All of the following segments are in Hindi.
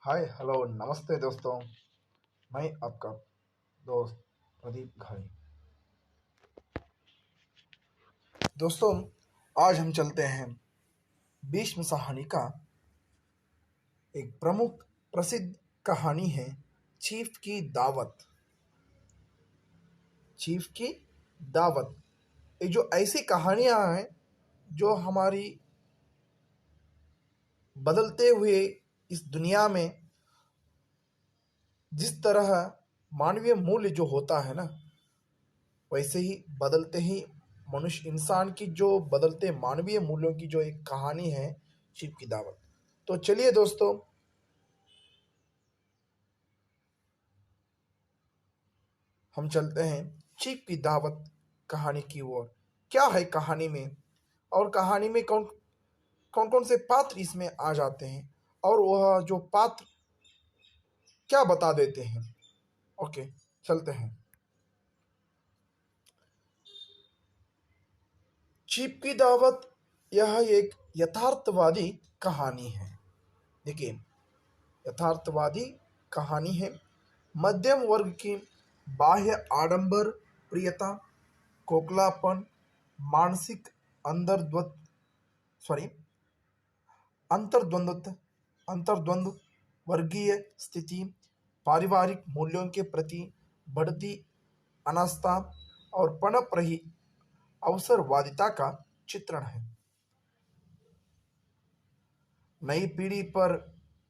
हाय हेलो नमस्ते दोस्तों। मैं आपका दोस्त प्रदीप घाई। दोस्तों, आज हम चलते हैं भीष्म साहनी का एक प्रमुख प्रसिद्ध कहानी है, चीफ की दावत। चीफ की दावत ये जो ऐसी कहानियां हैं जो हमारी बदलते हुए इस दुनिया में जिस तरह मानवीय मूल्य जो होता है ना, वैसे ही बदलते ही मनुष्य इंसान की जो बदलते मानवीय मूल्यों की जो एक कहानी है, शिव की दावत। तो चलिए दोस्तों, हम चलते हैं चीफ की दावत कहानी की ओर। क्या है कहानी में, और कहानी में कौन कौन कौन से पात्र इसमें आ जाते हैं, और वह जो पात्र क्या बता देते हैं। ओके, चलते हैं। चीफ की दावत यह एक यथार्थवादी कहानी है। देखिए, यथार्थवादी कहानी है। मध्यम वर्ग की बाह्य आडंबर, प्रियता, खोखलापन, मानसिक अंतर्द्वंद सॉरी अंतर्द्वंद अंतर्द्वंद, वर्गीय स्थिति, पारिवारिक मूल्यों के प्रति बढ़ती अनास्था और पनप रही अवसरवादिता का चित्रण है। नई पीढ़ी पर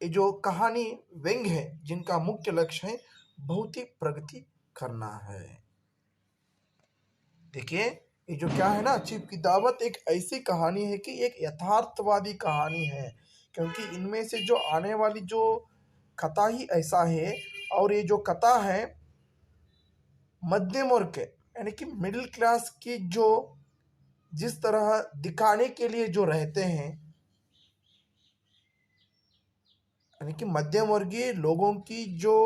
ये जो कहानी व्यंग्य है, जिनका मुख्य लक्ष्य है भौतिक प्रगति करना है। देखिए, ये जो क्या है ना, चीफ की दावत एक ऐसी कहानी है कि एक यथार्थवादी कहानी है, क्योंकि इनमें से जो आने वाली जो कथा ही ऐसा है। और ये जो कथा है मध्यम वर्ग के यानी कि मिडिल क्लास की जो जिस तरह दिखाने के लिए जो रहते हैं, यानी कि मध्यम वर्गीय लोगों की जो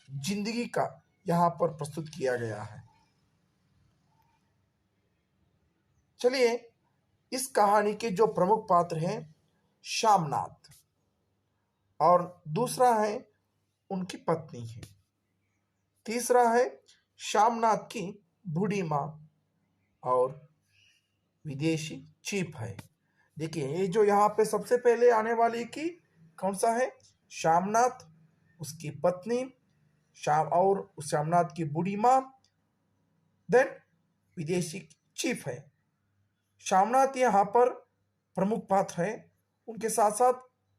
जिंदगी का यहाँ पर प्रस्तुत किया गया है। चलिए, इस कहानी के जो प्रमुख पात्र हैं श्यामनाथ, और दूसरा है उनकी पत्नी है, तीसरा है श्यामनाथ की बूढ़ी माँ, और विदेशी चीफ है। देखिए, ये जो यहाँ पे सबसे पहले आने वाली की कौन सा है, श्यामनाथ, उसकी पत्नी श्याम और श्यामनाथ की बूढ़ी माँ, देन विदेशी चीफ है। श्यामनाथ यहाँ पर प्रमुख पात्र है, उनके साथ साथ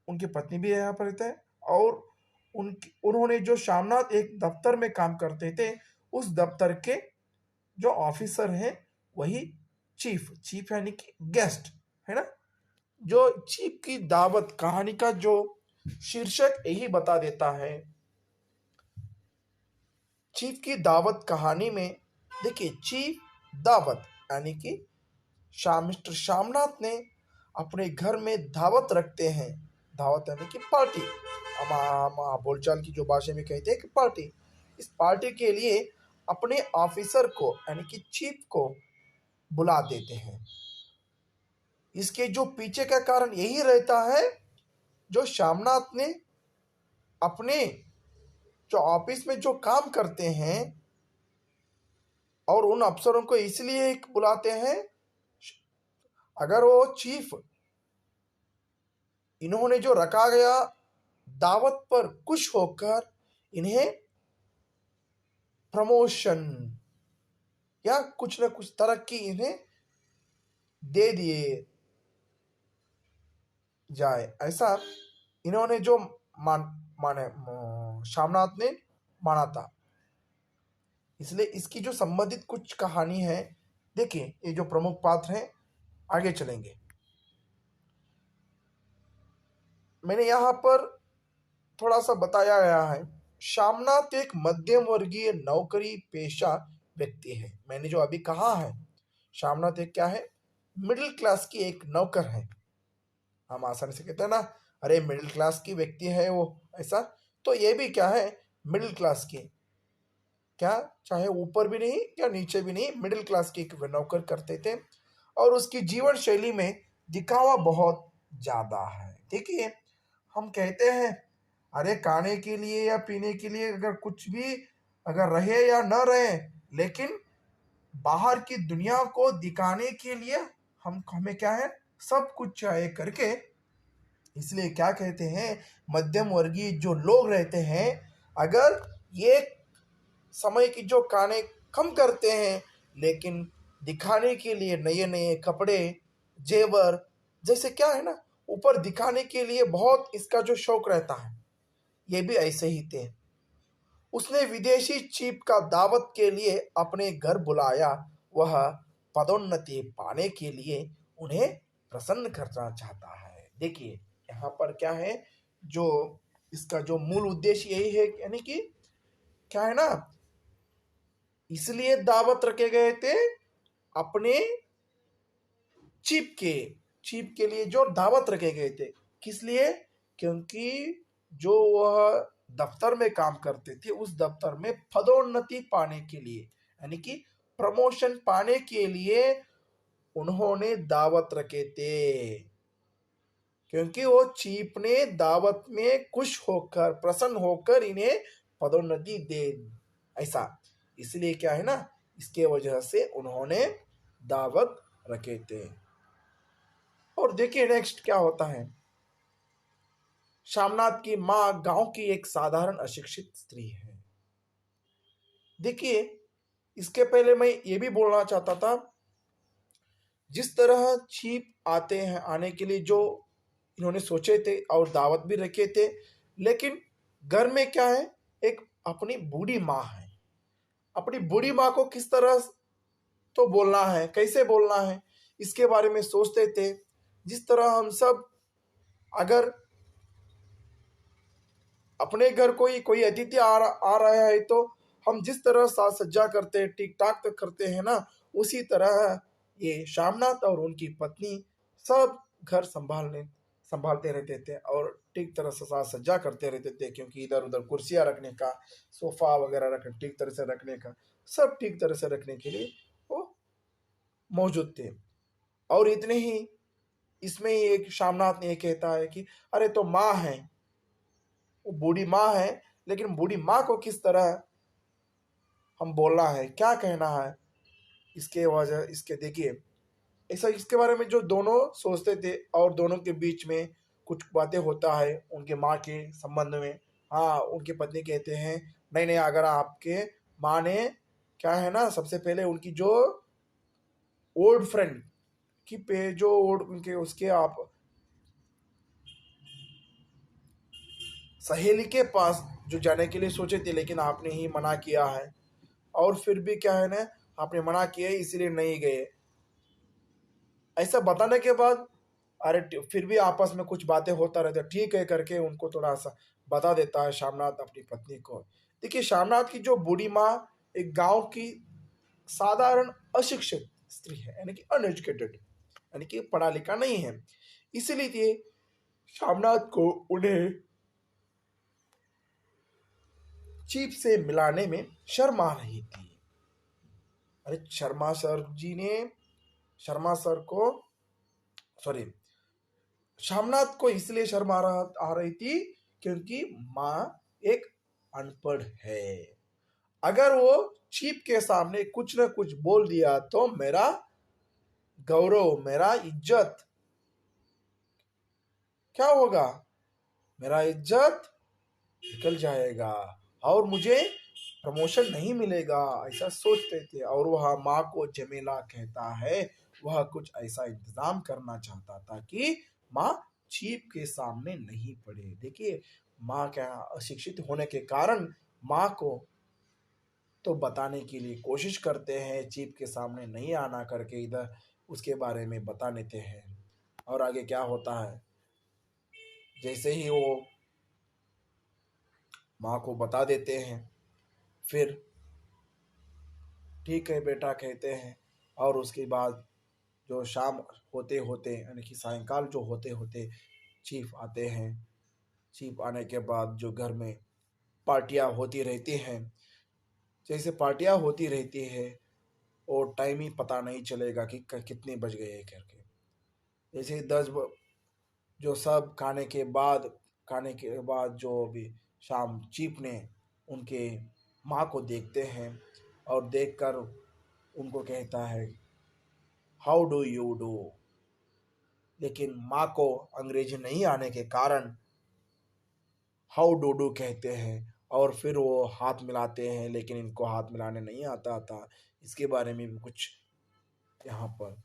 उनकी पत्नी भी यहाँ पर रहते हैं। और उन्होंने जो श्यामनाथ एक दफ्तर में काम करते थे, उस दफ्तर के जो ऑफिसर हैं वही चीफ चीफ यानी कि गेस्ट है ना। जो चीफ की दावत कहानी का जो शीर्षक यही बता देता है। चीफ की दावत कहानी में देखिए, चीफ दावत यानी कि मिस्टर श्यामनाथ ने अपने घर में दावत रखते हैं। दावत यानी कि पार्टी, हम बोलचाल की जो भाषा में कहते हैं कि पार्टी। इस पार्टी के लिए अपने ऑफिसर को यानी कि चीफ को बुला देते हैं। इसके जो पीछे का कारण यही रहता है, जो श्यामनाथ ने अपने जो ऑफिस में जो काम करते हैं, और उन अफसरों को इसलिए बुलाते हैं, अगर वो चीफ इन्होंने जो रखा गया दावत पर खुश होकर इन्हें प्रमोशन या कुछ न कुछ तरक्की इन्हें दे दिए जाए, ऐसा इन्होंने जो माने श्यामनाथ ने माना था। इसलिए इसकी जो संबंधित कुछ कहानी है, देखिए ये जो प्रमुख पात्र हैं, आगे चलेंगे। मैंने यहाँ पर थोड़ा सा बताया गया है, श्यामनाथ एक मध्यम वर्गीय नौकरी पेशा व्यक्ति है। मैंने जो अभी कहा है, श्यामनाथ एक क्या है, मिडिल क्लास की एक नौकर है। हम आसानी से कहते हैं ना, अरे मिडिल क्लास की व्यक्ति है वो, ऐसा। तो ये भी क्या है, मिडिल क्लास की, क्या चाहे ऊपर भी नहीं या नीचे भी नहीं, मिडिल क्लास की एक नौकर करते थे। और उसकी जीवन शैली में दिखावा बहुत ज्यादा है। देखिए, हम कहते हैं अरे खाने के लिए या पीने के लिए अगर कुछ भी अगर रहे या न रहे, लेकिन बाहर की दुनिया को दिखाने के लिए हम हमें क्या है, सब कुछ चाहिए करके। इसलिए क्या कहते हैं, मध्यम वर्गीय जो लोग रहते हैं, अगर ये समय की जो खाने कम करते हैं, लेकिन दिखाने के लिए नए नए कपड़े, जेवर, जैसे क्या है ना, ऊपर दिखाने के लिए बहुत इसका जो शौक रहता है, ये भी ऐसे ही थे। उसने विदेशी चीफ का दावत के लिए अपने घर बुलाया। वह पदोन्नति पाने के लिए उन्हें प्रसन्न करना चाहता है। देखिए यहाँ पर क्या है, जो इसका जो मूल उद्देश्य यही है, यानी कि क्या है ना, इसलिए दावत रखे गए थे अपने चीफ के चीफ के लिए जो दावत रखे गए थे। किस लिए? क्योंकि जो वह दफ्तर में काम करते थे, उस दफ्तर में पदोन्नति पाने के लिए, यानी कि प्रमोशन पाने के लिए उन्होंने दावत रखे थे। क्योंकि वो चीफ ने दावत में खुश होकर, प्रसन्न होकर इन्हें पदोन्नति दे, ऐसा। इसलिए क्या है ना, इसके वजह से उन्होंने दावत रखे थे। और देखिए नेक्स्ट क्या होता है। शामनाथ की मां गांव की एक साधारण अशिक्षित स्त्री है। देखिए इसके पहले मैं ये भी बोलना चाहता था, जिस तरह चीफ आते हैं, आने के लिए जो इन्होंने सोचे थे और दावत भी रखे थे, लेकिन घर में क्या है, एक अपनी बूढ़ी माँ है। अपनी बूढ़ी माँ को किस तरह तो बोलना है, कैसे बोलना है, इसके बारे में सोचते थे। जिस तरह हम सब अगर अपने घर कोई अतिथि आ रहा है, तो हम जिस तरह साज सज्जा करते हैं, ठीक ठाक तक करते हैं ना, उसी तरह ये शामनाथ और उनकी पत्नी सब घर संभालते रहते थे और ठीक तरह से साज सज्जा करते रहते थे। क्योंकि इधर उधर कुर्सियां रखने का, सोफा वगैरह रखने, ठीक तरह से रखने का, सब ठीक तरह से रखने के लिए वो मौजूद थे। और इतने ही इसमें ही एक शामनाथ ने ये कहता है कि अरे तो माँ है, वो बूढ़ी माँ है, लेकिन बूढ़ी माँ को किस तरह हम बोलना है, क्या कहना है, इसके वजह इसके देखिए ऐसा, इसके बारे में जो दोनों सोचते थे और दोनों के बीच में कुछ बातें होता है उनके माँ के संबंध में। हाँ, उनके पत्नी कहते हैं नहीं नहीं, अगर आपके माँ ने क्या है ना, सबसे पहले उनकी जो ओल्ड फ्रेंड की पे जो ओल्ड उनके उसके आप सहेली के पास जो जाने के लिए सोचे थे, लेकिन आपने ही मना किया है। और फिर भी क्या है ना, आपने मना किया इसलिए नहीं गए, ऐसा बताने के बाद अरे फिर भी आपस में कुछ बातें होता रहता, ठीक है करके उनको थोड़ा सा बता देता है शामनाथ अपनी पत्नी को। देखिए शामनाथ की जो बूढ़ी माँ एक गांव की साधारण अशिक्षित स्त्री है, यानी कि अनएजुकेटेड, यानी कि पढ़ा लिखा नहीं है। इसीलिए शामनाथ को उन्हें चीफ से मिलाने में शर्म आ रही थी। अरे शर्मा सर को, सॉरी, शामनाथ को इसलिए शर्म आ रही थी क्योंकि माँ एक अनपढ़ है। अगर वो चीफ के सामने कुछ न कुछ बोल दिया तो मेरा गौरव, मेरा इज्जत क्या होगा, मेरा इज्जत निकल जाएगा और मुझे प्रमोशन नहीं मिलेगा, ऐसा सोचते थे। और वह माँ को जमेला कहता है, वह कुछ ऐसा इंतजाम करना चाहता था कि माँ चीफ के सामने नहीं पड़े। देखिए माँ क्या, अशिक्षित होने के कारण माँ को तो बताने के लिए कोशिश करते हैं, चीफ के सामने नहीं आना करके इधर उसके बारे में बता देते हैं। और आगे क्या होता है, जैसे ही वो माँ को बता देते हैं, फिर ठीक है बेटा कहते हैं। और उसके बाद जो शाम होते होते, यानी कि सायंकाल जो होते होते चीफ आते हैं। चीफ आने के बाद जो घर में पार्टियां होती रहती हैं, जैसे पार्टियां होती रहती है और टाइम ही पता नहीं चलेगा कि कितने बज गए करके। जैसे जो सब खाने के बाद खाने के बाद जो भी शाम चीप ने उनके माँ को देखते हैं और देखकर उनको कहता है हाउ डू यू डू। लेकिन माँ को अंग्रेजी नहीं आने के कारण हाउ डू डू कहते हैं और फिर वो हाथ मिलाते हैं, लेकिन इनको हाथ मिलाने नहीं आता था। इसके बारे में भी कुछ यहाँ पर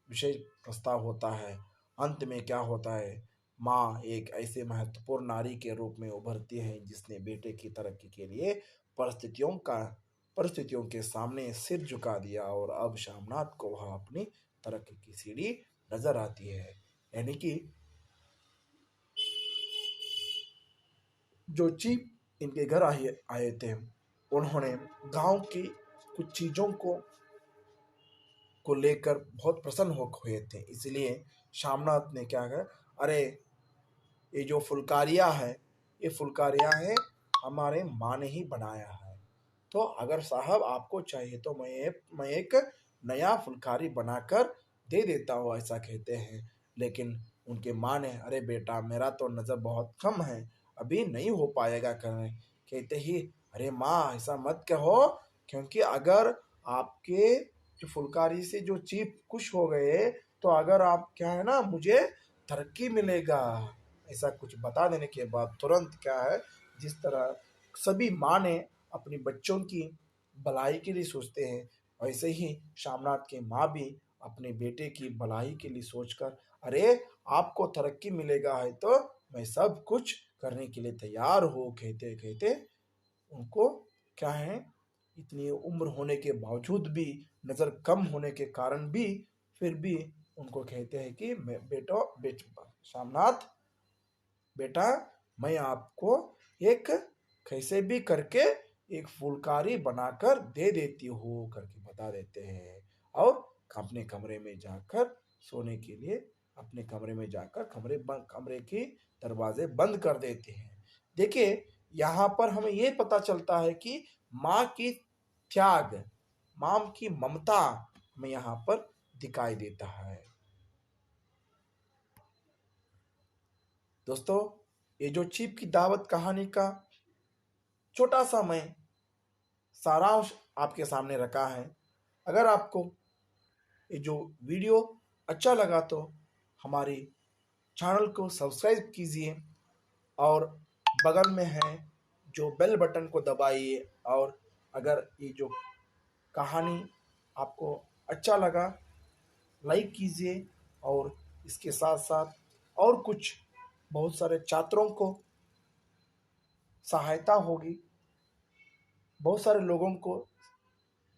विशेष प्रस्ताव होता है। अंत में क्या होता है, माँ एक ऐसे महत्वपूर्ण नारी के रूप में उभरती है जिसने बेटे की तरक्की के लिए परिस्थितियों के सामने सिर झुका दिया और अब शामनाथ को वह अपनी तरक्की की सीढ़ी नजर आती है। यानी कि जो चीफ इनके घर आए आए थे, उन्होंने गांव की कुछ चीज़ों को लेकर बहुत प्रसन्न हो हुए थे। इसलिए शामनाथ ने क्या कहा, अरे ये जो फुलकारियाँ है, ये फुलकारियाँ है हमारे माँ ने ही बनाया है, तो अगर साहब आपको चाहिए तो मैं एक नया फुलकारी बनाकर दे देता हूँ, ऐसा कहते हैं। लेकिन उनके माँ ने, अरे बेटा मेरा तो नज़र बहुत कम है, अभी नहीं हो पाएगा करने। कहते ही, अरे माँ ऐसा मत कहो, क्योंकि अगर आपके जो फुलकारी से जो चीफ खुश हो गए तो अगर आप क्या है ना, मुझे तरक्की मिलेगा। ऐसा कुछ बता देने के बाद तुरंत क्या है, जिस तरह सभी माँ ने अपनी बच्चों की भलाई के लिए सोचते हैं, वैसे ही शामनाथ के माँ भी अपने बेटे की भलाई के लिए सोचकर, अरे आपको तरक्की मिलेगा है तो मैं सब कुछ करने के लिए तैयार हो, कहते कहते उनको क्या है, इतनी उम्र होने के बावजूद भी, नज़र कम होने के कारण भी, फिर भी उनको कहते हैं कि मैं शामनाथ बेटा, मैं आपको एक कैसे भी करके एक फुलकारी बनाकर दे देती हूँ करके बता देते हैं। और अपने कमरे में जाकर सोने के लिए अपने कमरे में जाकर कमरे की दरवाजे बंद कर देते हैं। देखिए, यहाँ पर हमें ये पता चलता है कि माँ की त्याग, माँ की ममता हमें यहाँ पर दिखाई देता है। दोस्तों, ये जो चीप की दावत कहानी का छोटा सा मैं सारांश आपके सामने रखा है। अगर आपको ये जो वीडियो अच्छा लगा तो हमारे चैनल को सब्सक्राइब कीजिए और बगल में है जो बेल बटन को दबाइए। और अगर ये जो कहानी आपको अच्छा लगा, लाइक कीजिए। और इसके साथ साथ और कुछ बहुत सारे छात्रों को सहायता होगी, बहुत सारे लोगों को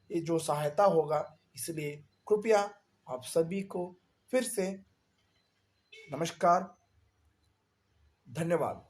ये जो सहायता होगा, इसलिए कृपया आप सभी को फिर से नमस्कार, धन्यवाद।